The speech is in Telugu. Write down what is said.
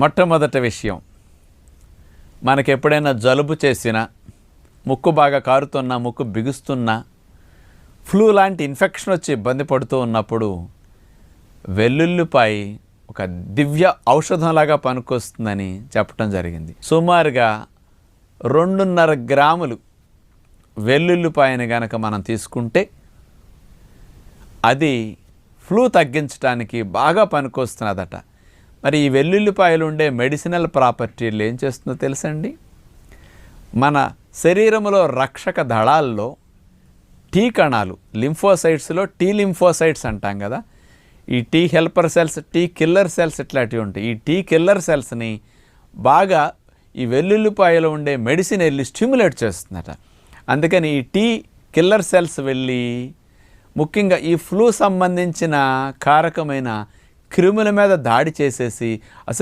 మొట్టమొదటి విషయం, మనకి ఎప్పుడైనా జలుబు చేసినా, ముక్కు బాగా కారుతున్నా, ముక్కు బిగుస్తున్నా, ఫ్లూ లాంటి ఇన్ఫెక్షన్ వచ్చి ఇబ్బంది పడుతూ ఉన్నప్పుడు వెల్లుల్లిపాయ ఒక దివ్య ఔషధంలాగా పనికొస్తుందని చెప్పడం జరిగింది. సుమారుగా 2.5 గ్రాములు వెల్లుల్లిపాయని గనక మనం తీసుకుంటే అది ఫ్లూ తగ్గించడానికి బాగా పనికొస్తున్నదట. మరి ఈ వెల్లుల్లిపాయలు ఉండే మెడిసినల్ ప్రాపర్టీలు ఏం చేస్తుందో తెలుసండి? మన శరీరంలో రక్షక దళాల్లో టీ కణాలు, లింఫోసైట్స్లో టీ లింఫోసైట్స్ అంటాం కదా, ఈ T helper cells, T killer cells ఇట్లాంటివి ఉంటాయి. ఈ టీ కిల్లర్ సెల్స్ని బాగా ఈ వెల్లుల్లిపాయలో ఉండే మెడిసిన్ వెళ్ళి స్టిమ్యులేట్ చేస్తుందట. అందుకని ఈ టీ కిల్లర్ సెల్స్ వెళ్ళి ముఖ్యంగా ఈ ఫ్లూ సంబంధించిన కారకమైన క్రిముల మీద దాడి చేసేసి అసలు